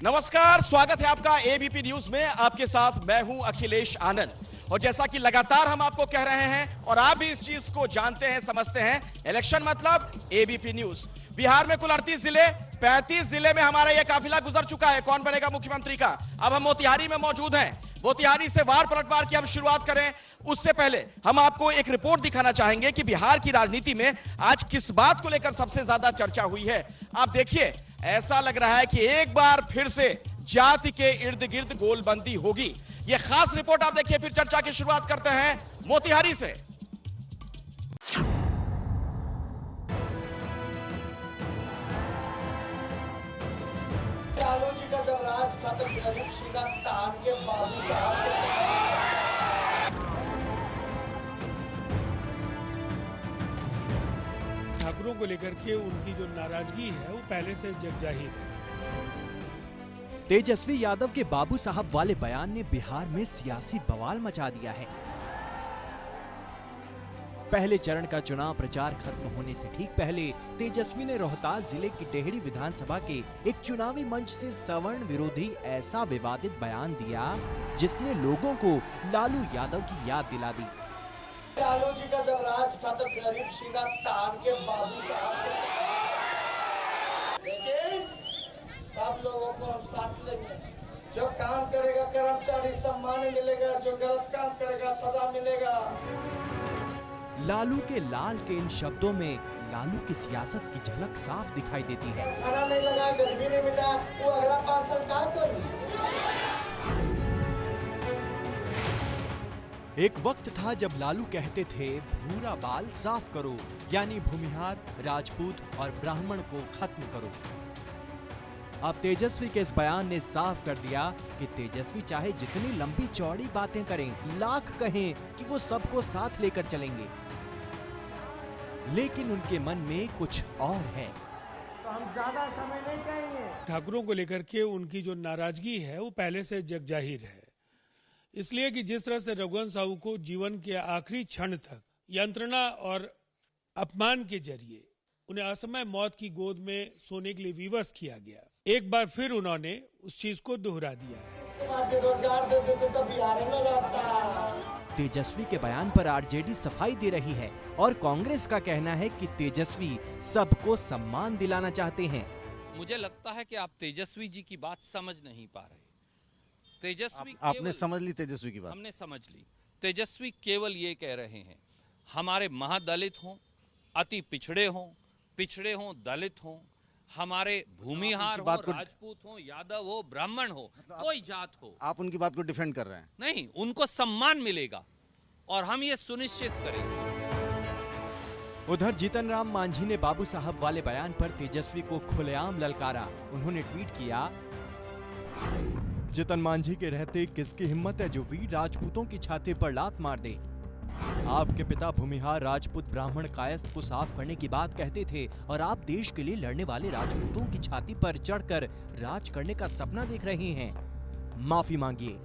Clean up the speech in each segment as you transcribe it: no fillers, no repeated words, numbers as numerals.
नमस्कार, स्वागत है आपका एबीपी न्यूज में। आपके साथ मैं हूं अखिलेश आनंद। और जैसा कि लगातार हम आपको कह रहे हैं और आप भी इस चीज को जानते हैं, समझते हैं, इलेक्शन मतलब एबीपी न्यूज। बिहार में कुल 38 जिले, 35 जिले में हमारा यह काफिला गुजर चुका है कौन बनेगा मुख्यमंत्री का। अब हम मोतिहारी में मौजूद हैं। मोतिहारी से वार पलटवार की हम शुरुआत करें उससे पहले हम आपको एक रिपोर्ट दिखाना चाहेंगे कि बिहार की राजनीति में आज किस बात को लेकर सबसे ज्यादा चर्चा हुई है। आप देखिए, ऐसा लग रहा है कि एक बार फिर से जाति के इर्द गिर्द गोलबंदी होगी। यह खास रिपोर्ट आप देखिए, फिर चर्चा की शुरुआत करते हैं मोतिहारी से। लालू जी का जब राज था तो गरीब सीधा तान के बाबू साहब ठाकुरों को लेकर के उनकी जो नाराजगी है वो पहले से जगजाहिर है। तेजस्वी यादव के बाबू साहब वाले बयान ने बिहार में सियासी बवाल मचा दिया है। पहले चरण का चुनाव प्रचार खत्म होने से ठीक पहले तेजस्वी ने रोहतास जिले की डेहरी विधानसभा के एक चुनावी मंच से सवर्ण विरोधी ऐसा विवादित बयान दिया जिसने लोगों को लालू यादव की याद दिला दी। लालू जी का जब राज था तो गरीब सीधा तान के बाबू साहब लेकिन सब लोगों को हम साथ लेंगे। जो काम करेगा कर्मचारी सम्मान मिलेगा, जो गलत काम करेगा सजा मिलेगा। लालू के लाल के इन शब्दों में लालू की सियासत की झलक साफ दिखाई देती है। खाना नहीं लगा, गरीबी नहीं मिटा, वो अगला 5 साल काम कर। एक वक्त था जब लालू कहते थे भूरा बाल साफ करो, यानी भूमिहार, राजपूत और ब्राह्मण को खत्म करो। अब तेजस्वी के इस बयान ने साफ कर दिया कि तेजस्वी चाहे जितनी लंबी चौड़ी बातें करें, लाख कहें कि वो सबको साथ लेकर चलेंगे, लेकिन उनके मन में कुछ और है। तो हम ज्यादा समय नहीं कहेंगे। ठाकुरों को लेकर के उनकी जो नाराजगी है वो पहले से जगजाहिर है, इसलिए कि जिस तरह से रघुवंश साहू को जीवन के आखिरी क्षण तक यंत्रणा और अपमान के जरिए उन्हें असमय मौत की गोद में सोने के लिए विवश किया गया, एक बार फिर उन्होंने उस चीज को दोहरा दिया है। इसके बाद रोजगार दे देते तो बिहार में रहता। तेजस्वी के बयान पर आरजेडी सफाई दे रही है और कांग्रेस का कहना है कि तेजस्वी सबको सम्मान दिलाना चाहते हैं। मुझे लगता है कि आप तेजस्वी जी की बात समझ नहीं पा रहे। तेजस्वी आपने समझ ली तेजस्वी की बात? हमने समझ ली। तेजस्वी केवल ये कह रहे हैं हमारे महादलित हों, अति पिछड़े हों, दलित हों, हमारे भूमिहार हो, राजपूत हो, यादव हो, ब्राह्मण हो, कोई जात हो, आप उनकी बात को डिफेंड कर रहे हैं? नहीं, उनको सम्मान मिलेगा और हम ये सुनिश्चित करेंगे। उधर जीतन राम मांझी ने बाबू साहब वाले बयान पर तेजस्वी को खुलेआम ललकारा। उन्होंने ट्वीट किया, जीतन मांझी के रहते किसकी हिम्मत है जो वीर राजपूतों की छाती पर लात मार दे। आपके पिता भूमिहार, राजपूत, ब्राह्मण, कायस्थ को साफ करने की बात कहते थे और आप देश के लिए लड़ने वाले राजपूतों की छाती पर चढ़कर राज करने का सपना देख रहे हैं। माफी मांगिए।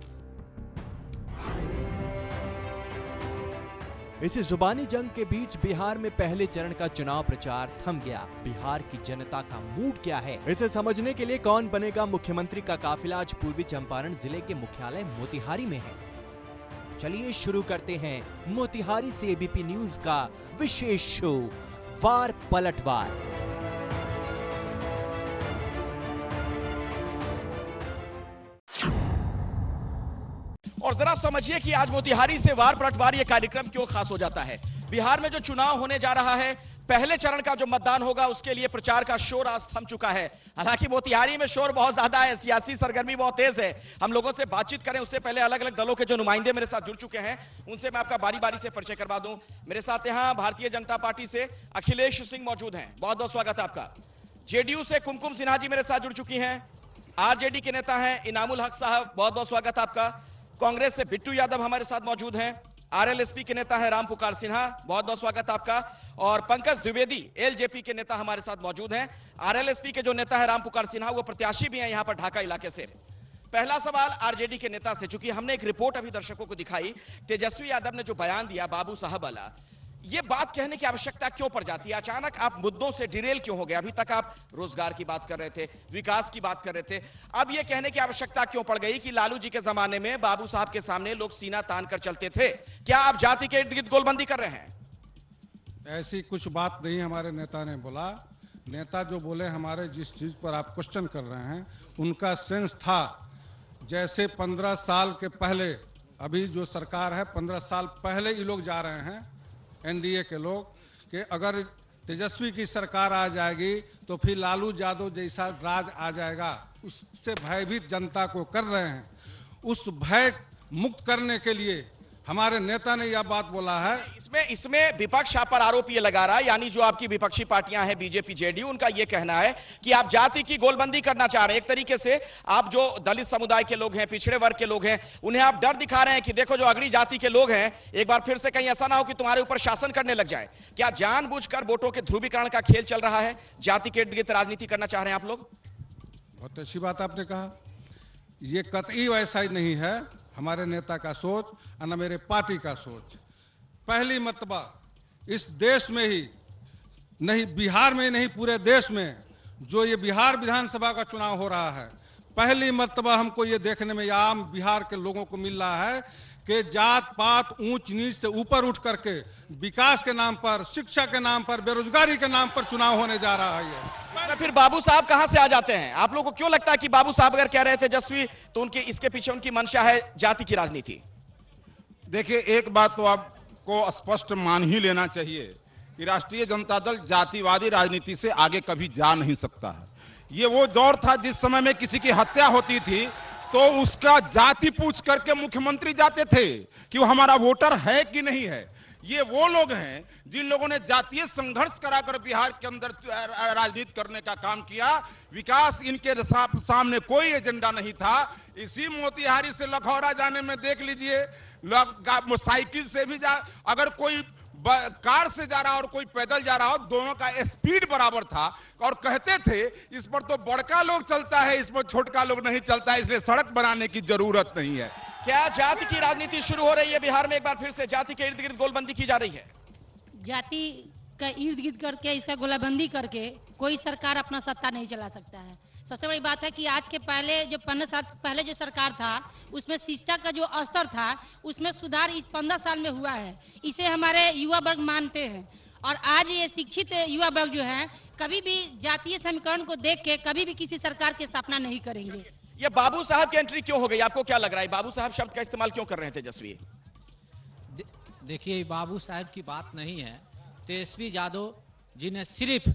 इसी जुबानी जंग के बीच बिहार में पहले चरण का चुनाव प्रचार थम गया। बिहार की जनता का मूड क्या है, इसे समझने के लिए कौन बनेगा मुख्यमंत्री का काफिला आज पूर्वी चंपारण जिले के मुख्यालय मोतिहारी में है। चलिए शुरू करते हैं मोतिहारी से एबीपी न्यूज का विशेष शो वार पलटवार। और जरा समझिए कि आज मोतिहारी से वार पलटवार ये कार्यक्रम क्यों खास हो जाता है। बिहार में जो चुनाव होने जा रहा है, पहले चरण का जो मतदान होगा, उसके लिए प्रचार का शोर आज थम चुका है। हालांकि मोतिहारी में शोर बहुत ज्यादा है, सियासी सरगर्मी बहुत तेज है। हम लोगों से बातचीत करें उससे पहले अलग अलग दलों के जो नुमाइंदे मेरे साथ जुड़ चुके हैं, उनसे मैं आपका बारी बारी से परिचय करवा दूं। मेरे साथ यहाँ भारतीय जनता पार्टी से अखिलेश सिंह मौजूद हैं, बहुत बहुत स्वागत है आपका। जेडीयू से कुमकुम सिन्हा जी मेरे साथ जुड़ चुकी हैं। आरजेडी के नेता हैं इनामुल हक साहब, बहुत बहुत स्वागत आपका। कांग्रेस से बिट्टू यादव हमारे साथ मौजूद हैं। आरएलएसपी के नेता है राम पुकार सिन्हा, बहुत बहुत स्वागत आपका। और पंकज द्विवेदी एलजेपी के नेता हमारे साथ मौजूद हैं। आरएलएसपी के जो नेता है राम पुकार सिन्हा, वो प्रत्याशी भी हैं यहां पर ढाका इलाके से। पहला सवाल आरजेडी के नेता से, चूंकि हमने एक रिपोर्ट अभी दर्शकों को दिखाई, तेजस्वी यादव ने जो बयान दिया बाबू साहब वाला, ये बात कहने की आवश्यकता क्यों पड़ जाती है? अचानक आप मुद्दों से डिरेल क्यों हो गए? अभी तक आप रोजगार की बात कर रहे थे, विकास की बात कर रहे थे, अब ये कहने की आवश्यकता क्यों पड़ गई कि लालू जी के जमाने में बाबू साहब के सामने लोग सीना तान कर चलते थे? क्या आप जाति के इर्द गिर्द गोलबंदी कर रहे हैं? ऐसी कुछ बात नहीं हमारे नेता ने बोला। नेता जो बोले, हमारे जिस चीज पर आप क्वेश्चन कर रहे हैं उनका सेंस था। जैसे 15 साल के पहले, अभी जो सरकार है 15 साल पहले ये लोग जा रहे हैं, एनडीए के लोग, कि अगर तेजस्वी की सरकार आ जाएगी तो फिर लालू यादव जैसा राज आ जाएगा। उससे भयभीत जनता को कर रहे हैं। उस भय मुक्त करने के लिए हमारे नेता ने यह बात बोला है। इसमें विपक्ष आप पर आरोप ये लगा रहा है, यानी जो आपकी विपक्षी पार्टियां हैं बीजेपी जेडीयू, उनका ये कहना है कि आप जाति की गोलबंदी करना चाह रहे हैं। एक तरीके से आप जो दलित समुदाय के लोग हैं, पिछड़े वर्ग के लोग हैं, उन्हें आप डर दिखा रहे हैं कि देखो जो अगड़ी जाति के लोग हैं, एक बार फिर से कहीं ऐसा ना हो कि तुम्हारे ऊपर शासन करने लग जाए। क्या जानबूझकर वोटों के ध्रुवीकरण का खेल चल रहा है? जाति के इर्द गिर्द राजनीति करना चाह रहे हैं आप लोग? बहुत अच्छी बात आपने कहा। ये कतई वैसा ही नहीं है हमारे नेता का सोच और न मेरे पार्टी का सोच। पहली मर्तबा इस देश में ही नहीं, बिहार में नहीं, पूरे देश में जो ये बिहार विधानसभा का चुनाव हो रहा है, पहली मर्तबा हमको ये देखने में आम बिहार के लोगों को मिल रहा है कि जात पात ऊंच नीच से ऊपर उठ करके विकास के नाम पर, शिक्षा के नाम पर, बेरोजगारी के नाम पर चुनाव होने जा रहा है। तो फिर बाबू साहब कहां से आ जाते हैं? आप लोगों को क्यों लगता है कि बाबू साहब अगर कह रहे थे तेजस्वी, तो उनके इसके पीछे उनकी मंशा है जाति की राजनीति? देखिए, एक बात तो आपको स्पष्ट मान ही लेना चाहिए कि राष्ट्रीय जनता दल जातिवादी राजनीति से आगे कभी जा नहीं सकता है। ये वो दौर था जिस समय में किसी की हत्या होती थी तो उसका जाति पूछ करके मुख्यमंत्री जाते थे कि वो हमारा वोटर है कि नहीं है। ये वो लोग हैं जिन लोगों ने जातीय संघर्ष कराकर बिहार के अंदर राजनीति करने का काम किया। विकास इनके सामने कोई एजेंडा नहीं था। इसी मोतिहारी से लखौरा जाने में देख लीजिए, साइकिल से भी जा, अगर कोई कार से जा रहा और कोई पैदल जा रहा हो, दोनों का स्पीड बराबर था। और कहते थे इस पर तो बड़का लोग चलता है, इस पर छोटका लोग नहीं चलता है, इसलिए सड़क बनाने की जरूरत नहीं है। क्या जाति की राजनीति शुरू हो रही है बिहार में? एक बार फिर से जाति के इर्द गिर्द गोलबंदी की जा रही है। जाति का इर्द गिर्द करके, इसका गोलाबंदी करके कोई सरकार अपना सत्ता नहीं चला सकता है। सबसे बड़ी बात है कि आज के पहले जो 15 साल पहले जो सरकार था, उसमें शिक्षा का जो स्तर था उसमें सुधार इस 15 साल में हुआ है। इसे हमारे युवा वर्ग मानते हैं। और आज ये शिक्षित युवा वर्ग जो है, कभी भी जातीय समीकरण को देख के कभी भी किसी सरकार की स्थापना नहीं करेंगे। ये बाबू साहब की एंट्री क्यों हो गई? आपको क्या लग रहा है? बाबू साहब शब्द का इस्तेमाल क्यों कर रहे हैं तेजस्वी? देखिए, बाबू साहब की बात नहीं है। तेजस्वी यादव जी ने सिर्फ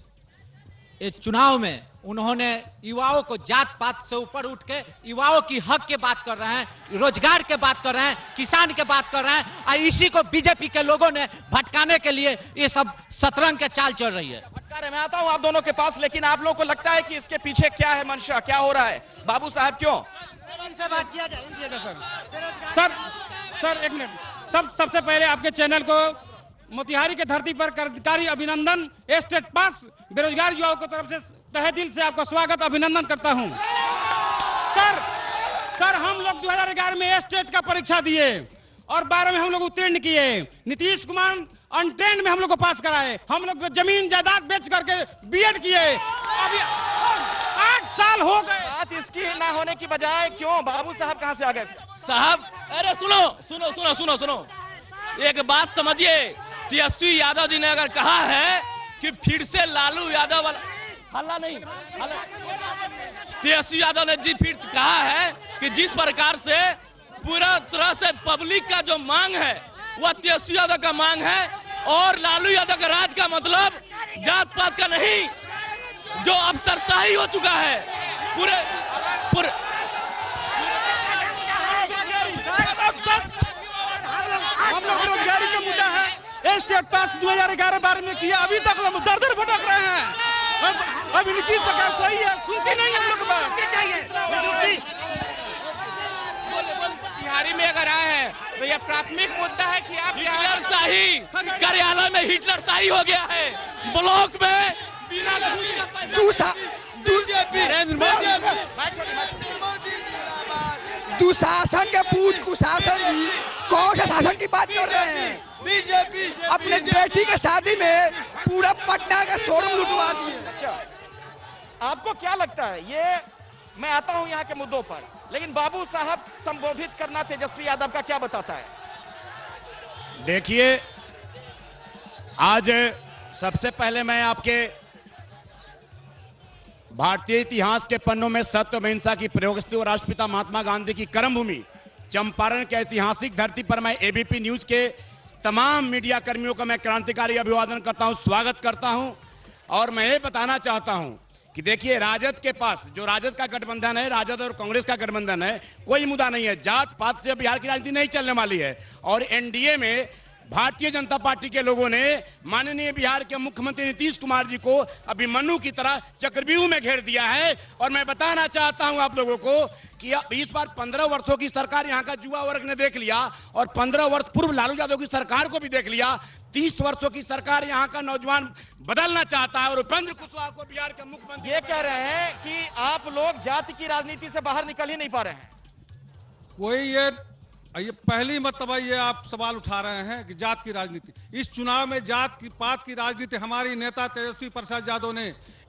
इस चुनाव में उन्होंने युवाओं को जात पात से ऊपर उठ के युवाओं की हक के बात कर रहे हैं, रोजगार के बात कर रहे हैं, किसान के बात कर रहे हैं। और इसी को बीजेपी के लोगों ने भटकाने के लिए ये सब शतरंज के चाल चल रही है। मैं आता हूं आप दोनों के पास, लेकिन आप लोगों को लगता है कि इसके पीछे क्या है मंशा, क्या हो रहा है? बाबू साहब क्यों? बात किया जाए सर एक मिनट। सबसे पहले आपके चैनल को मोतिहारी के धरती पर क्रांतिकारी अभिनंदन। स्टेट पास बेरोजगार युवाओं की तरफ से तहे दिल से आपका स्वागत, अभिनंदन करता हूं। सर हम लोग 2011 में स्टेट का परीक्षा दिए और 12 में हम लोग उत्तीर्ण किए। नीतीश कुमार अनट्रेंड में हम लोग को पास कराए। हम लोग जमीन जायदाद बेच करके बीएड किए। अभी 8 साल हो गए। बात इसकी ना होने की बजाय क्यों बाबू साहब कहां से आ गए? साहब अरे सुनो सुनो सुनो सुनो सुनो, एक बात समझिए। तेजस्वी यादव जी ने अगर कहा है कि फिर से लालू यादव वाला हल्ला नहीं, तेजस्वी यादव ने जी फिर कहा है कि जिस प्रकार से पूरा तरह से पब्लिक का जो मांग है वह तेजस्वी यादव का मांग है, और लालू यादव का राज का मतलब जात पात का नहीं, जो अब सरसाही हो चुका है पूरे हम लोग रोजगारी का मुद्दा है। स्टेट पास 2011-12 में किया, अभी तक हम दर भटक रहे हैं। अब इनकी सरकार सही है, सुनती नहीं हम लोग बात। बिहारी में अगर आए हैं तो यह प्राथमिक मुद्दा है कि आप हिटलर शाही कार्यालय में हिटलर शाही हो गया है। ब्लॉक में बिना दुशासन के पूछ कुशासन जी कौन सा शासन की बात कर रहे हैं? बीजेपी अपने बेटी के शादी में पूरा पटना का शोरूम लुटवा दिए। अच्छा, आपको क्या लगता है? ये मैं आता हूं यहाँ के मुद्दों पर, लेकिन बाबू साहब संबोधित करना तेजस्वी यादव का क्या बताता है? देखिए, आज सबसे पहले मैं आपके भारतीय इतिहास के पन्नों में सत्य और अहिंसा की प्रयोगस्थली और राष्ट्रपिता महात्मा गांधी की कर्मभूमि चंपारण के ऐतिहासिक धरती पर मैं एबीपी न्यूज के तमाम मीडिया कर्मियों का मैं क्रांतिकारी अभिवादन करता हूं, स्वागत करता हूं। और मैं ये बताना चाहता हूं कि देखिए, राजद के पास जो राजद का गठबंधन है, राजद और कांग्रेस का गठबंधन है, कोई मुद्दा नहीं है। जात पात से बिहार की राजनीति नहीं चलने वाली है। और एनडीए में भारतीय जनता पार्टी के लोगों ने माननीय बिहार के मुख्यमंत्री नीतीश कुमार जी को अभिमन्यु की तरह चक्रव्यूह में घेर दिया है। और मैं बताना चाहता हूं आप लोगों को कि इस बार 15 वर्षों की सरकार यहां का युवा वर्ग ने देख लिया और 15 वर्ष पूर्व लालू यादव की सरकार को भी देख लिया। 30 वर्षों की सरकार यहां का नौजवान बदलना चाहता है और उपेंद्र कुशवाहा को बिहार के मुख्यमंत्री ये कह रहे हैं कि आप लोग जाति की राजनीति से बाहर निकल ही नहीं पा रहे हैं। कोई ये पहली मर्तबा ये आप सवाल उठा रहे हैं कि जात की राजनीति। इस चुनाव में जात की पात की राजनीति हमारी नेता तेजस्वी प्रसाद यादव ने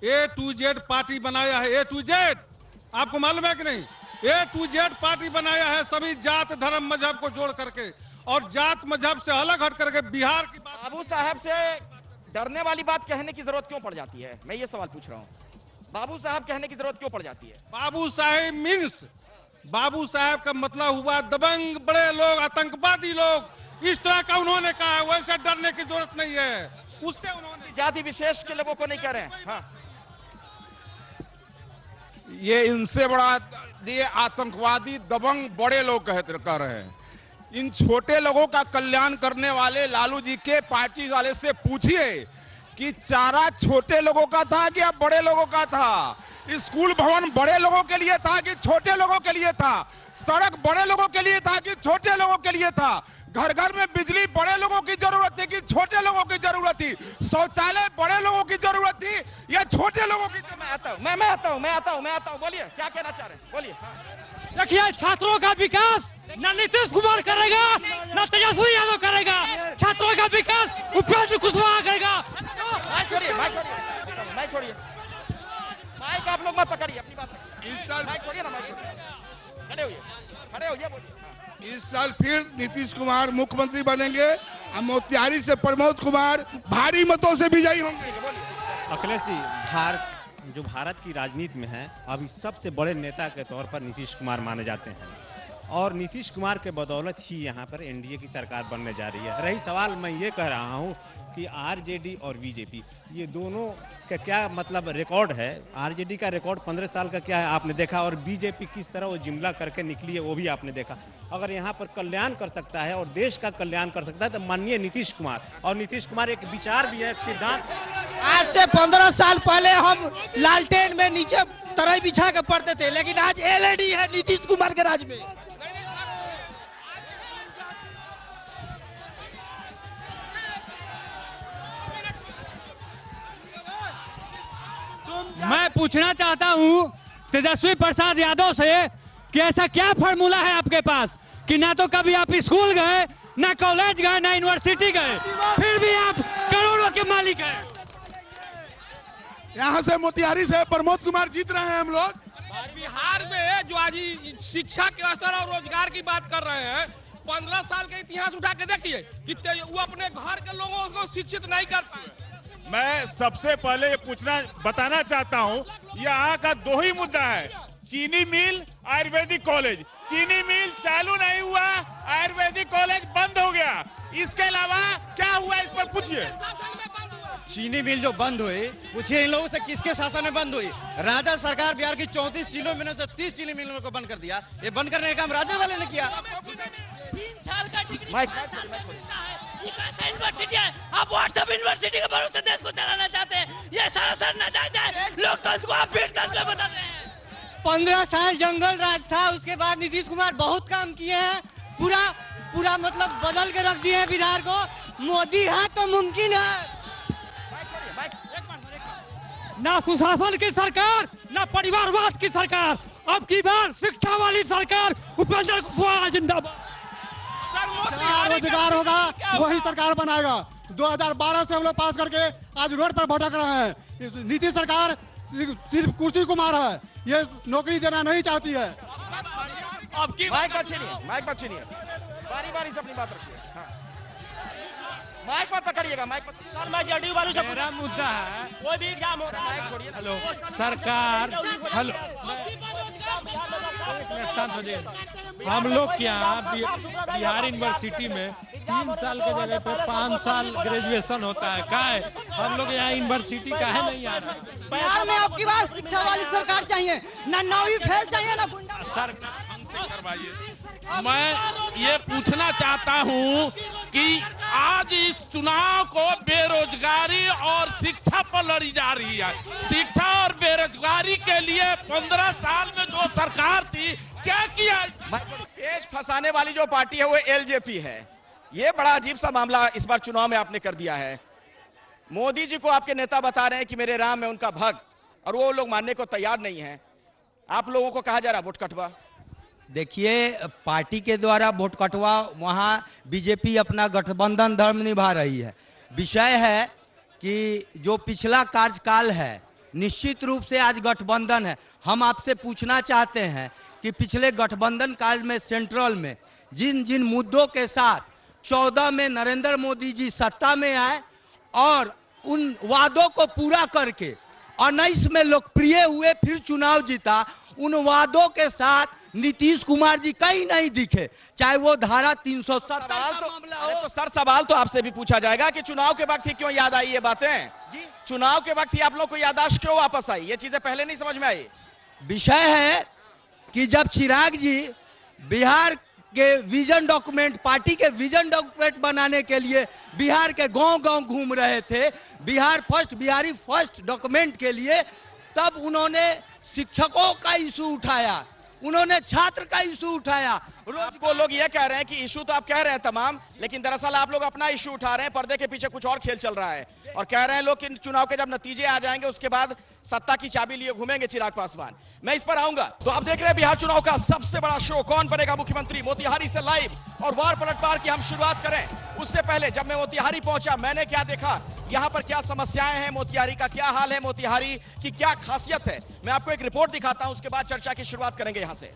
A to Z पार्टी बनाया है। A to Z, आपको मालूम है कि नहीं? A to Z पार्टी बनाया है, सभी जात धर्म मजहब को जोड़ करके और जात मजहब से अलग हट करके बिहार की बात। बाबू साहब से डरने वाली बात कहने की जरूरत क्यों पड़ जाती है? मैं ये सवाल पूछ रहा हूँ। बाबू साहब कहने की जरूरत क्यों पड़ जाती है? बाबू साहेब मीन्स, बाबू साहब का मतलब हुआ दबंग, बड़े लोग, आतंकवादी लोग। इस तरह का उन्होंने कहा है, वैसे डरने की जरूरत नहीं है। उससे उन्होंने जाति विशेष के लोगों को नहीं कह रहे हैं। हाँ, ये इनसे बड़ा ये आतंकवादी दबंग बड़े लोग कह रहे हैं। इन छोटे लोगों का कल्याण करने वाले लालू जी के पार्टी वाले से पूछिए कि चारा छोटे लोगों का था कि अब बड़े लोगों का था? स्कूल भवन बड़े लोगों के लिए था कि छोटे लोगों के लिए था? सड़क बड़े लोगों के लिए था कि छोटे लोगों के लिए था? घर घर में बिजली बड़े लोगों की जरूरत थी कि छोटे लोगों की जरूरत थी? शौचालय बड़े लोगों की जरूरत थी या छोटे लोगों की? मैं आता हूँ। बोलिए, क्या कहना चाह रहे हैं? बोलिए। देखिए, छात्रों का विकास न नीतीश कुमार करेगा न तेजस्वी यादव करेगा। छात्रों का विकास उपेंद्र कुशवाहा करेगा। माइक छोड़िए, माइक आप लोग मत पकड़िए, अपनी बात माइक छोड़िए ना, खड़े होइए, बोलिए। इस साल फिर नीतीश कुमार मुख्यमंत्री बनेंगे और मोतिहारी से प्रमोद कुमार भारी मतों से विजयी होंगे। अखिलेश जी, जो भारत की राजनीति में है, अभी सबसे बड़े नेता के तौर पर नीतीश कुमार माने जाते हैं और नीतीश कुमार के बदौलत ही यहाँ पर एनडीए की सरकार बनने जा रही है। रही सवाल, मैं ये कह रहा हूँ कि आरजेडी और बीजेपी ये दोनों का क्या मतलब रिकॉर्ड है? आरजेडी का रिकॉर्ड 15 साल का क्या है आपने देखा, और बीजेपी किस तरह वो जुमला करके निकली है वो भी आपने देखा। अगर यहाँ पर कल्याण कर सकता है और देश का कल्याण कर सकता है तो माननीय नीतीश कुमार। और नीतीश कुमार एक विचार भी है, एक सिद्धांत। आज से 15 साल पहले हम लालटेन में नीचे तरह बिछा के पढ़ते थे, लेकिन आज एलईडी है नीतीश कुमार के राज में। मैं पूछना चाहता हूं तेजस्वी प्रसाद यादव से कि ऐसा क्या फार्मूला है आपके पास कि ना तो कभी आप स्कूल गए, ना कॉलेज गए, ना यूनिवर्सिटी गए, फिर भी आप करोड़ों के मालिक हैं। यहाँ से मोतिहारी से प्रमोद कुमार जीत रहे हैं हम लोग। बिहार में जो आज शिक्षा के स्तर और रोजगार की बात कर रहे हैं, 15 साल का इतिहास उठा के देखिए कि वो अपने घर के लोगों को शिक्षित नहीं कर पाए। मैं सबसे पहले ये बताना चाहता हूँ, यहाँ का दो ही मुद्दा है, चीनी मिल, आयुर्वेदिक कॉलेज। चीनी मिल चालू नहीं हुआ, आयुर्वेदिक कॉलेज बंद हो गया। इसके अलावा क्या हुआ इस पर पूछिए। चीनी मिल जो बंद हुई, पूछिए इन लोगों से किसके शासन में बंद हुई? राजद सरकार बिहार की 34 चीनी मिलों से 30 चीनी मिलों को बंद कर दिया। ये बंद करने का काम राजद वाले ने किया। 3 साल का डिग्री यूनिवर्सिटी है, आप व्हाट्सएप यूनिवर्सिटी के भरोसे देश को चलाना चाहते हैं। ये सरासर नाजायज है। लोकतंत्र को आप फिर तस्वीर बताते हैं। 15 साल जंगल राज था, उसके बाद नीतीश कुमार बहुत काम किए हैं, पूरा मतलब बदल के रख दिए हैं बिहार को। मोदी है तो मुमकिन है। ना सुशासन की सरकार, ना परिवारवाद की सरकार, अब की बार शिक्षा वाली सरकार। उपेंद्र कुशवाहा जिंदाबाद। सर जहाँ रोजगार होगा वही सरकार बनाएगा। 2012 से हम लोग पास करके आज रोड पर भटक रहे हैं। नीतीश सरकार सिर्फ कुर्सी कुमार है, ये नौकरी देना नहीं चाहती है। माइक पर छीनिए, बारी बारी से अपनी बात रखिए। हाँ। माइक पर पकड़िएगा, माइक पर। सर मैं जदयू वालों से मेरा मुद्दा है, कोई भी एग्जाम हो रहा है, हेलो सरकार, हेलो हम लोग क्या बिहार यूनिवर्सिटी में 3 साल के जगह पे 5 साल ग्रेजुएशन होता है। क्या है हम लोग यहाँ यूनिवर्सिटी काहे नहीं आ रहा है? बिहार में आपकी बात शिक्षा वाली सरकार चाहिए, ना 9वीं फेल चाहिए ना गुंडा। सरकार हमसे करवाइए। मैं ये पूछना चाहता हूँ कि आज इस चुनाव को बेरोजगारी और शिक्षा पर लड़ी जा रही है। शिक्षा और बेरोजगारी के लिए 15 साल में जो सरकार थी क्या किया? पेच फंसाने वाली जो पार्टी है वो एलजेपी है। ये बड़ा अजीब सा मामला इस बार चुनाव में आपने कर दिया है। मोदी जी को आपके नेता बता रहे हैं कि मेरे राम में उनका भक्त, और वो लोग मानने को तैयार नहीं है। आप लोगों को कहा जा रहा वोट कटवा। देखिए, पार्टी के द्वारा वोट कटवा, वहां बीजेपी अपना गठबंधन धर्म निभा रही है। विषय है कि जो पिछला कार्यकाल है, निश्चित रूप से आज गठबंधन है। हम आपसे पूछना चाहते हैं कि पिछले गठबंधन काल में सेंट्रल में जिन जिन मुद्दों के साथ 14 में नरेंद्र मोदी जी सत्ता में आए और उन वादों को पूरा करके 19 में लोकप्रिय हुए, फिर चुनाव जीता, उन वादों के साथ नीतीश कुमार जी कहीं नहीं दिखे। चाहे वो धारा 370 का मामला हो। तो सर सवाल तो आपसे भी पूछा जाएगा कि चुनाव के वक्त ही क्यों याद आई ये बातें? जी, चुनाव के वक्त ही आप लोग को याददाश्त क्यों वापस आई? ये चीजें पहले नहीं समझ में आई। विषय है कि जब चिराग जी बिहार के विजन डॉक्यूमेंट, पार्टी के विजन डॉक्यूमेंट बनाने के लिए बिहार के गांव-गांव घूम रहे थे, Bihar first, Bihari first document के लिए, तब उन्होंने शिक्षकों का इशू उठाया, उन्होंने छात्र का इशू उठाया। आपको लोग ये कह रहे हैं कि इशू तो आप कह रहे हैं तमाम, लेकिन दरअसल आप लोग अपना इशू उठा रहे हैं। पर्दे के पीछे कुछ और खेल चल रहा है, और कह रहे हैं लोग कि चुनाव के जब नतीजे आ जाएंगे उसके बाद सत्ता की चाबी लिए घूमेंगे चिराग पासवान। मैं इस पर आऊंगा। तो आप देख रहे हैं बिहार चुनाव का सबसे बड़ा शो, कौन बनेगा मुख्यमंत्री, मोतिहारी से लाइव। और वार पलटवार की हम शुरुआत करें उससे पहले जब मैं मोतिहारी पहुंचा, मैंने क्या देखा, यहां पर क्या समस्याएं हैं, मोतिहारी का क्या हाल है, मोतिहारी की क्या खासियत है, मैं आपको एक रिपोर्ट दिखाता हूं। उसके बाद चर्चा की शुरुआत करेंगे यहां से।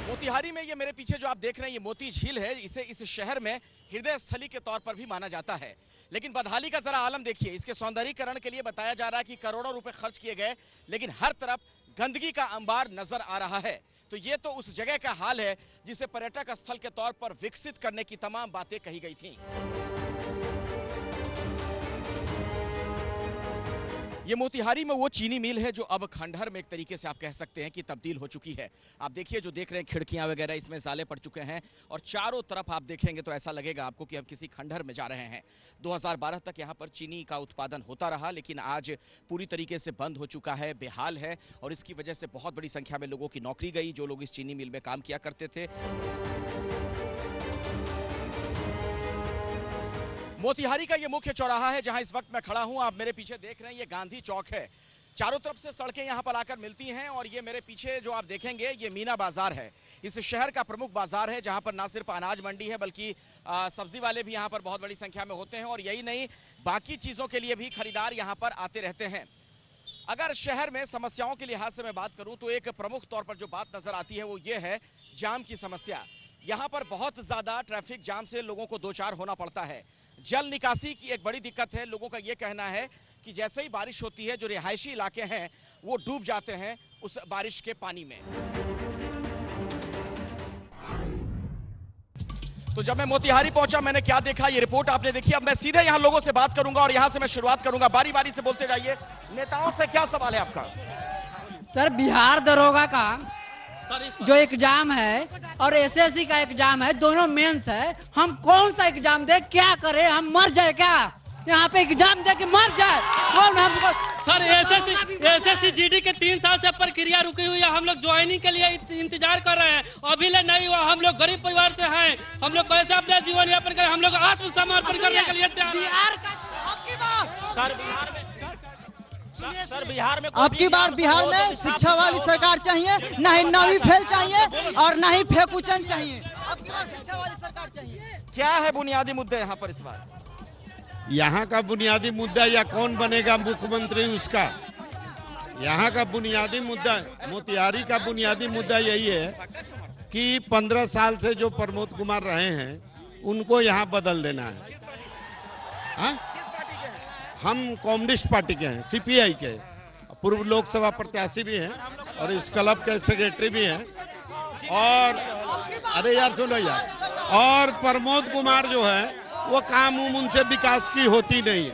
मोतिहारी में ये मेरे पीछे जो आप देख रहे हैं ये मोती झील है। इसे इस शहर में हृदय स्थली के तौर पर भी माना जाता है। लेकिन बदहाली का जरा आलम देखिए। इसके सौंदर्यीकरण के लिए बताया जा रहा है कि करोड़ों रुपए खर्च किए गए, लेकिन हर तरफ गंदगी का अंबार नजर आ रहा है। तो ये तो उस जगह का हाल है जिसे पर्यटक स्थल के तौर पर विकसित करने की तमाम बातें कही गई थी। ये मोतिहारी में वो चीनी मिल है जो अब खंडहर में एक तरीके से आप कह सकते हैं कि तब्दील हो चुकी है। आप देखिए जो देख रहे हैं खिड़कियां वगैरह इसमें जाले पड़ चुके हैं, और चारों तरफ आप देखेंगे तो ऐसा लगेगा आपको कि हम किसी खंडहर में जा रहे हैं। 2012 तक यहां पर चीनी का उत्पादन होता रहा, लेकिन आज पूरी तरीके से बंद हो चुका है, बेहाल है, और इसकी वजह से बहुत बड़ी संख्या में लोगों की नौकरी गई जो लोग इस चीनी मिल में काम किया करते थे। मोतिहारी का ये मुख्य चौराहा है जहां इस वक्त मैं खड़ा हूं। आप मेरे पीछे देख रहे हैं ये गांधी चौक है। चारों तरफ से सड़कें यहां पर आकर मिलती हैं, और ये मेरे पीछे जो आप देखेंगे ये मीना बाजार है। इस शहर का प्रमुख बाजार है जहां पर ना सिर्फ अनाज मंडी है बल्कि सब्जी वाले भी यहां पर बहुत बड़ी संख्या में होते हैं, और यही नहीं बाकी चीजों के लिए भी खरीदार यहां पर आते रहते हैं। अगर शहर में समस्याओं के लिहाज से मैं बात करूं तो एक प्रमुख तौर पर जो बात नजर आती है वो ये है जाम की समस्या। यहां पर बहुत ज्यादा ट्रैफिक जाम से लोगों को दो चार होना पड़ता है। जल निकासी की एक बड़ी दिक्कत है। लोगों का यह कहना है कि जैसे ही बारिश होती है जो रिहायशी इलाके हैं वो डूब जाते हैं उस बारिश के पानी में। तो जब मैं मोतिहारी पहुंचा मैंने क्या देखा ये रिपोर्ट आपने देखी। अब मैं सीधे यहां लोगों से बात करूंगा और यहां से मैं शुरुआत करूंगा। बारी बारी से बोलते जाइए। नेताओं से क्या सवाल है आपका? सर, बिहार दरोगा का जो एग्जाम है और एसएससी का एग्जाम है, दोनों मेंस है, हम कौन सा एग्जाम दे, क्या करें, हम मर जाए क्या यहाँ पे एग्जाम दे के मर जाए? कौन हमको? सर एसएससी जीडी के 3 साल से प्रक्रिया रुकी हुई है। हम लोग ज्वाइनिंग के लिए इंतजार कर रहे हैं, अभी ले नहीं हुआ। हम लोग गरीब परिवार से हैं, हम लोग कैसे अपना जीवन यापन करें? हम लोग आत्मसमर्पण करने के लिए तैयार। बिहार का आपकी बात सर बिहार में सर बिहार में अब की बार बिहार में शिक्षा वाली सरकार चाहिए, न ही नवी फेल चाहिए और न ही फेकुचन चाहिए। अब की बार शिक्षा वाली सरकार चाहिए। क्या है बुनियादी मुद्दे यहाँ पर इस बार? यहाँ का बुनियादी मुद्दा या कौन बनेगा मुख्यमंत्री उसका, यहाँ का बुनियादी मुद्दा, मोतिहारी का बुनियादी मुद्दा यही है कि 15 साल से जो प्रमोद कुमार रहे हैं उनको यहाँ बदल देना है। हाँ? हम कम्युनिस्ट पार्टी के हैं, सीपीआई के, पूर्व लोकसभा प्रत्याशी भी हैं और इस क्लब के सेक्रेटरी भी हैं। और अरे यार सुनो यार, और प्रमोद कुमार जो है वो काम उनसे विकास की होती नहीं है।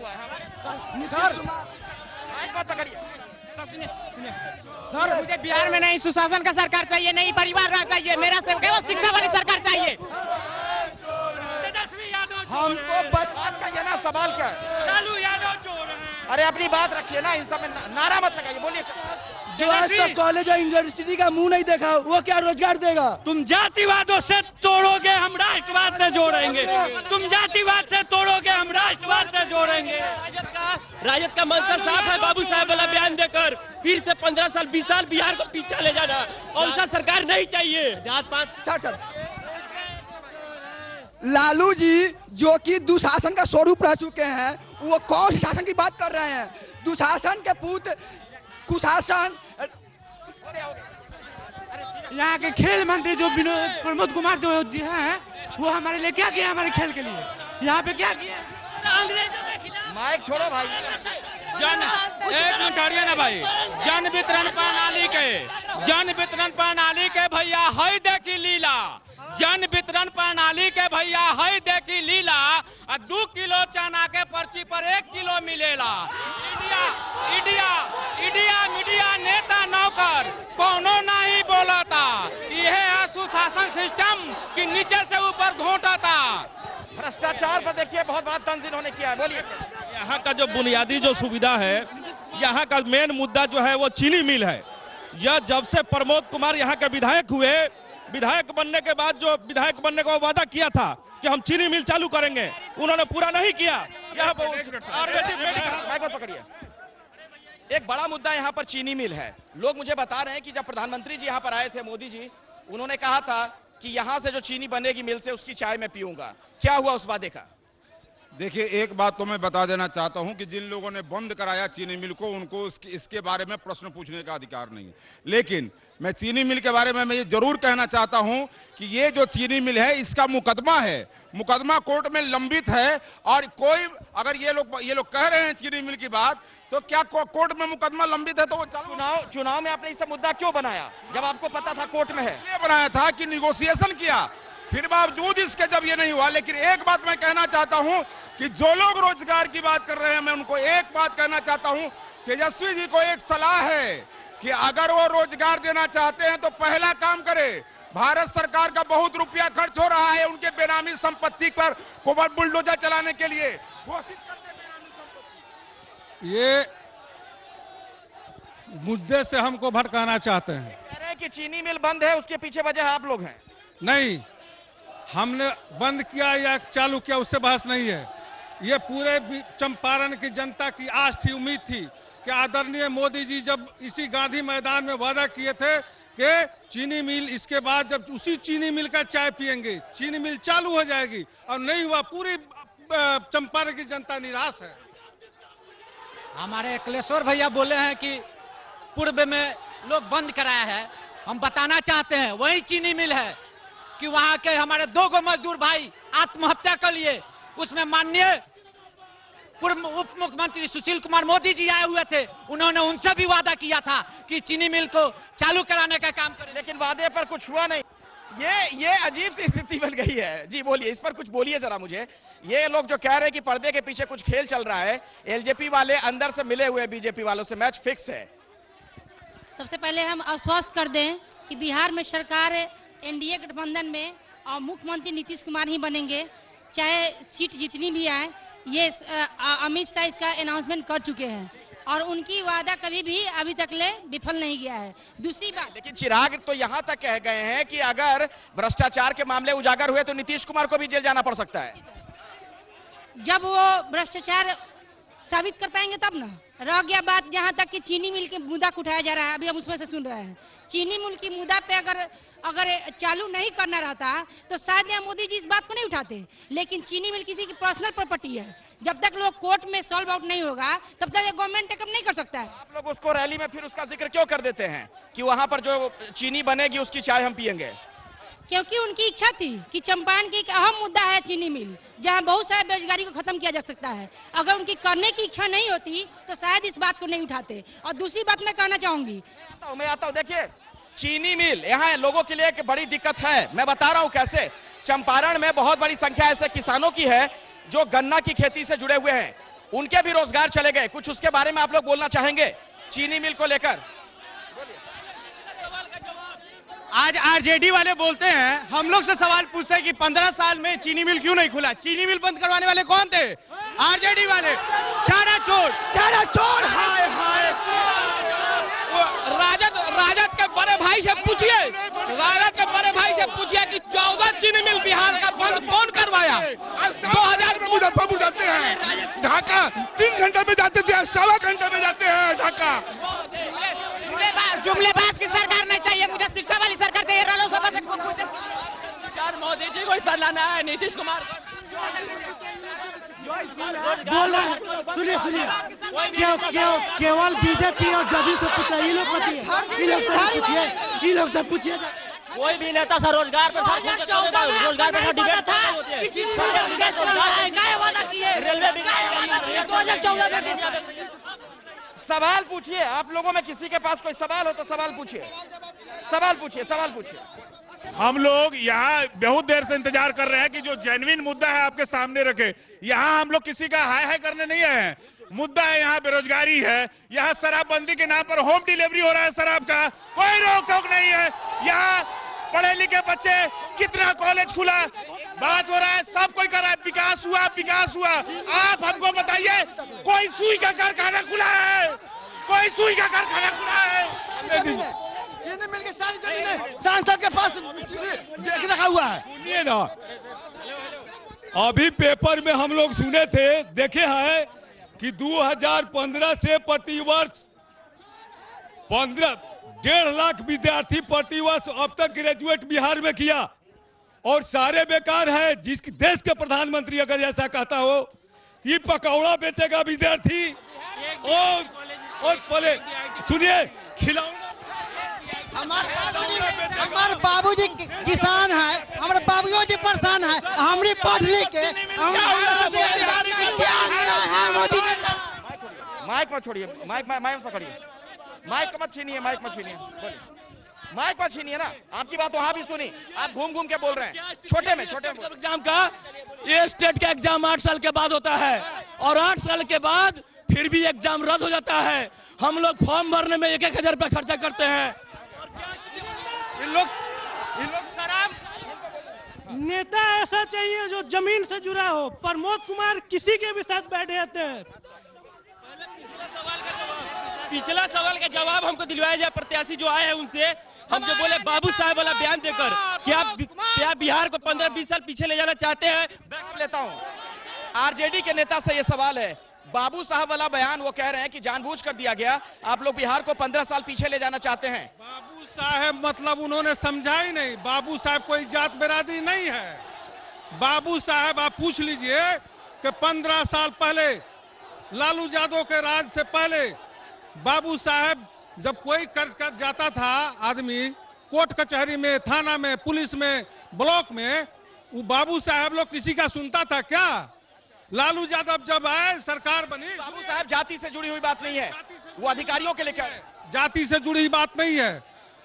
सर मुझे बिहार में नहीं सुशासन का सरकार चाहिए, नहीं परिवार राज चाहिए, मेरा केवल शिक्षा वाली सरकार चाहिए। हमको बस आपका ये ना सवाल क्या है? लालू यादव चोर हैं। अरे अपनी बात रखिए ना, इन सब में नारा मत लगाइए, बोलिए। जो आज तक कॉलेज और यूनिवर्सिटी का मुंह नहीं देखा वो क्या रोजगार देगा? तुम जातिवादों से तोड़ोगे, हम राष्ट्रवाद से जोड़ेंगे। तुम जातिवाद से तोड़ोगे, हम राष्ट्रवाद से जोड़ेंगे। राजद का मंशा साफ है, बाबू साहब वाला बयान देकर फिर से 15 साल 20 साल बिहार को पीछा ले जाना, और सा सरकार नहीं चाहिए। जात पात लालू जी जो कि दुशासन का स्वरूप रह चुके हैं, वो कौन सी शासन की बात कर रहे हैं? दुशासन के पूत कुशासन। यहाँ के खेल मंत्री जो प्रमोद कुमार जो जी हैं, वो हमारे लिए क्या किया? हमारे खेल के लिए यहाँ पे क्या किया? माइक छोड़ो भाई। एक मिनट हटिए ना भाई। जन वितरण प्रणाली के भैया है देखी लीला, जन वितरण प्रणाली के भैया है देखी लीला। 2 किलो चना के पर्ची पर 1 किलो मिलेला। इंडिया मीडिया नेता नौकर कोनो नहीं बोला था। यह है सुशासन सिस्टम कि नीचे से ऊपर घोटा था। भ्रष्टाचार पर देखिए बहुत बड़ा तंज इन्होंने किया है, बोलिए। यहाँ का जो बुनियादी जो सुविधा है, यहाँ का मेन मुद्दा जो है वो चीनी मिल है। यह जब से प्रमोद कुमार यहाँ के विधायक हुए, विधायक बनने के बाद जो विधायक बनने का वादा किया था कि हम चीनी मिल चालू करेंगे, उन्होंने पूरा नहीं किया। यहाँ पकड़िए, एक बड़ा मुद्दा यहाँ पर चीनी मिल है। लोग मुझे बता रहे हैं कि जब प्रधानमंत्री जी यहाँ पर आए थे, मोदी जी, उन्होंने कहा था कि यहाँ से जो चीनी बनेगी मिल से, उसकी चाय मैं पीऊंगा। क्या हुआ उस वादे का? देखिए, एक बात तो मैं बता देना चाहता हूं कि जिन लोगों ने बंद कराया चीनी मिल को, उनको इसके बारे में प्रश्न पूछने का अधिकार नहीं है। लेकिन मैं चीनी मिल के बारे में मैं ये जरूर कहना चाहता हूं कि ये जो चीनी मिल है, इसका मुकदमा है, मुकदमा कोर्ट में लंबित है। और कोई अगर ये लोग कह रहे हैं चीनी मिल की बात, तो क्या कोर्ट में मुकदमा लंबित है तो वो चुनाव में आपने इसका मुद्दा क्यों बनाया जब आपको पता था कोर्ट में है? ये बनाया था कि निगोशिएशन किया, फिर बावजूद इसके जब ये नहीं हुआ। लेकिन एक बात मैं कहना चाहता हूं कि जो लोग रोजगार की बात कर रहे हैं, मैं उनको एक बात कहना चाहता हूं, तेजस्वी जी को एक सलाह है कि अगर वो रोजगार देना चाहते हैं तो पहला काम करे, भारत सरकार का बहुत रुपया खर्च हो रहा है उनके बेनामी संपत्ति पर बुलडोजर चलाने के लिए, घोषित कर दे बेनामी संपत्ति। ये मुद्दे से हमको भटकाना चाहते हैं। कह रहे हैं कि चीनी मिल बंद है, उसके पीछे वजह आप लोग हैं। नहीं, हमने बंद किया या चालू किया उससे बहस नहीं है। ये पूरे चंपारण की जनता की आस थी, उम्मीद थी कि आदरणीय मोदी जी जब इसी गांधी मैदान में वादा किए थे कि चीनी मिल, इसके बाद जब उसी चीनी मिल का चाय पिएंगे, चीनी मिल चालू हो जाएगी, और नहीं हुआ। पूरी चंपारण की जनता निराश है। हमारे अखिलेश्वर भैया बोले हैं कि पूर्व में लोग बंद कराया है। हम बताना चाहते हैं वही चीनी मिल है कि वहां के हमारे 2 मजदूर भाई आत्महत्या कर लिए। उसमें माननीय पूर्व उप मुख्यमंत्री सुशील कुमार मोदी जी आए हुए थे, उन्होंने उनसे भी वादा किया था कि चीनी मिल को चालू कराने का काम करें, लेकिन वादे पर कुछ हुआ नहीं। ये अजीब सी स्थिति बन गई है। जी बोलिए, इस पर कुछ बोलिए जरा मुझे। ये लोग जो कह रहे हैं कि पर्दे के पीछे कुछ खेल चल रहा है, एलजेपी वाले अंदर से मिले हुए बीजेपी वालों से, मैच फिक्स है। सबसे पहले हम आश्वस्त कर दें कि बिहार में सरकार एनडीए गठबंधन में और मुख्यमंत्री नीतीश कुमार ही बनेंगे, चाहे सीट जितनी भी आए। ये अमित शाह इसका अनाउंसमेंट कर चुके हैं और उनकी वादा कभी भी अभी तक ले विफल नहीं गया है। दूसरी बात, लेकिन चिराग तो यहां तक कह गए हैं कि अगर भ्रष्टाचार के मामले उजागर हुए तो नीतीश कुमार को भी जेल जाना पड़ सकता है। जब वो भ्रष्टाचार साबित कर पाएंगे तब ना। रह गया बात जहाँ तक कि चीनी मिल के मुद्दा को उठाया जा रहा है, अभी हम उसमें से सुन रहे हैं। चीनी मिल की मुद्दा पे अगर चालू नहीं करना रहता तो शायद यहाँ मोदी जी इस बात को नहीं उठाते, लेकिन चीनी मिल किसी की पर्सनल प्रॉपर्टी है। जब तक लोग कोर्ट में सॉल्व आउट नहीं होगा तब तक गवर्नमेंट टेकअप नहीं कर सकता है। आप लोग उसको रैली में फिर उसका जिक्र क्यों कर देते हैं कि वहां पर जो चीनी बनेगी उसकी चाय हम पियेंगे? क्योंकि उनकी इच्छा थी कि चंपारण की एक अहम मुद्दा है चीनी मिल, जहां बहुत सारे बेरोजगारी को खत्म किया जा सकता है। अगर उनकी करने की इच्छा नहीं होती तो शायद इस बात को नहीं उठाते। और दूसरी बात मैं कहना चाहूंगी, मैं आता हूं, देखिए चीनी मिल यहाँ लोगों के लिए एक बड़ी दिक्कत है। मैं बता रहा हूं कैसे। चंपारण में बहुत बड़ी संख्या ऐसे किसानों की है जो गन्ना की खेती से जुड़े हुए हैं, उनके भी रोजगार चले गए। कुछ उसके बारे में आप लोग बोलना चाहेंगे चीनी मिल को लेकर? आज आरजेडी वाले बोलते हैं, हम लोग से सवाल पूछते हैं कि 15 साल में चीनी मिल क्यों नहीं खुला? चीनी मिल बंद करवाने वाले कौन थे? आरजेडी वाले। चारा चोर। हाय हाय। राजद के बड़े भाई से पूछिए, राजद के बड़े भाई से पूछिए कि 14 चीनी मिल बिहार का बंद कौन करवाया? 2000 मुजफ्फरपुर जाते हैं, ढाका 3 घंटे में जाते थे, 1.25 घंटे में जाते हैं ढाका। जुमलेबाज की सरकार नहीं चाहिए मुझे, शिक्षा वाली सरकार चाहिए। रालोसपा से मोदी जी को लाना है, नीतीश कुमार सुनिए केवल बीजेपी और जदयू से पूछा, ये लोग से पूछिए। कोई भी नेता सा रोजगार पर रोजगार पर डिबेट सवाल पूछिए। आप लोगों में किसी के पास कोई सवाल हो तो सवाल पूछिए। हम लोग यहाँ बहुत देर से इंतजार कर रहे हैं कि जो जेन्युइन मुद्दा है आपके सामने रखे। यहाँ हम लोग किसी का हाय करने नहीं आए हैं। मुद्दा है यहाँ बेरोजगारी है, यहाँ शराबबंदी के नाम पर होम डिलीवरी हो रहा है शराब का, कोई रोक टोक नहीं है। यहाँ पढ़े लिखे बच्चे, कितना कॉलेज खुला, बात हो रहा है, सब कोई कर रहा है, विकास हुआ। आप हमको बताइए कोई सुई का कारखाना खुला है? चीनी मिल की सारी जमीनें सांसद के पास देख रखा हुआ है। सुनिए ना, अभी पेपर में हम लोग सुने थे, देखे हैं कि 2015 से प्रतिवर्ष 1.5 लाख विद्यार्थी प्रतिवर्ष अब तक ग्रेजुएट बिहार में किया, और सारे बेकार है। जिस देश के प्रधानमंत्री अगर ऐसा कहता हो कि पकौड़ा बेचेगा विद्यार्थी, और पहले सुनिए, खिलौना। हमारे बाबूजी किसान है, हमारे बाबूजी परेशान है, हमने पढ़ लिख के माइक मत छोड़िए, माइक पकड़िए, माइक मत छीनिए ना। आपकी बात वहां भी सुनी, आप घूम के बोल रहे हैं। छोटे में एग्जाम का, ये स्टेट का एग्जाम 8 साल के बाद होता है, और 8 साल के बाद फिर भी एग्जाम रद्द हो जाता है। हम लोग फॉर्म भरने में 1,000 रुपया खर्चा करते हैं। इन लोग शराब। नेता ऐसा चाहिए जो जमीन से जुड़ा हो। प्रमोद कुमार किसी के भी साथ बैठे रहते हैं। पिछला सवाल का जवाब हमको दिलवाया जाए। प्रत्याशी जो आए हैं उनसे हम जो बोले बाबू साहब वाला बयान देकर, क्या बिहार को 15-20 साल पीछे ले जाना चाहते हैं? लेता हूं आरजेडी के नेता से ये सवाल है। बाबू साहब वाला बयान वो कह रहे हैं कि जानबूझकर दिया गया, आप लोग बिहार को 15 साल पीछे ले जाना चाहते हैं। बाबू साहब मतलब उन्होंने समझा ही नहीं। बाबू साहब कोई जात बिरादरी नहीं है। बाबू साहब आप पूछ लीजिए कि 15 साल पहले लालू यादव के राज से पहले बाबू साहब जब कोई कर्ज कर जाता था आदमी, कोर्ट कचहरी में, थाना में, पुलिस में, ब्लॉक में, वो बाबू साहब लोग किसी का सुनता था क्या? लालू यादव जब आए, सरकार बनी, बाबू साहब जाति से जुड़ी हुई बात नहीं है, वो अधिकारियों के लिए जाति से जुड़ी बात नहीं है।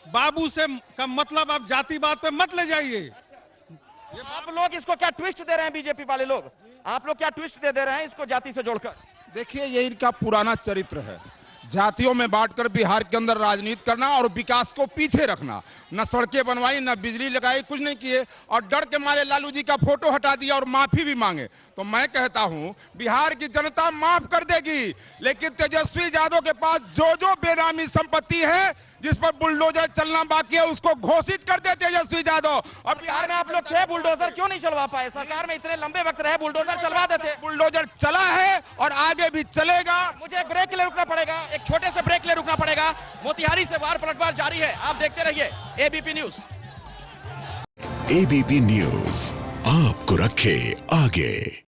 बाबू से का मतलब आप जाति बात पे मत ले जाइए। आप लोग इसको क्या ट्विस्ट दे रहे हैं? बीजेपी वाले लोग आप लोग क्या ट्विस्ट दे रहे हैं इसको जाति से जोड़कर? देखिए, ये इनका पुराना चरित्र है, जातियों में बांटकर बिहार के अंदर राजनीति करना और विकास को पीछे रखना। न सड़कें बनवाई, न बिजली लगाई, कुछ नहीं किए, और डर के मारे लालू जी का फोटो हटा दिया और माफी भी मांगे। तो मैं कहता हूं बिहार की जनता माफ कर देगी, लेकिन तेजस्वी यादव के पास जो बेनामी संपत्ति है, जिस पर बुलडोजर चलना बाकी है उसको घोषित कर दे तेजस्वी यादव। और बिहार में आप लोग थे, बुलडोजर क्यों नहीं चलवा पाए? सरकार में इतने लंबे वक्त रहे, बुलडोजर चलवा देते। बुलडोजर चला है और आगे भी चलेगा। मुझे एक ब्रेक के लिए रुकना पड़ेगा, एक छोटे से ब्रेक के लिए रुकना पड़ेगा। मोतिहारी से वार पलटवार जारी है, आप देखते रहिए एबीपी न्यूज। एबीपी न्यूज आपको रखे आगे।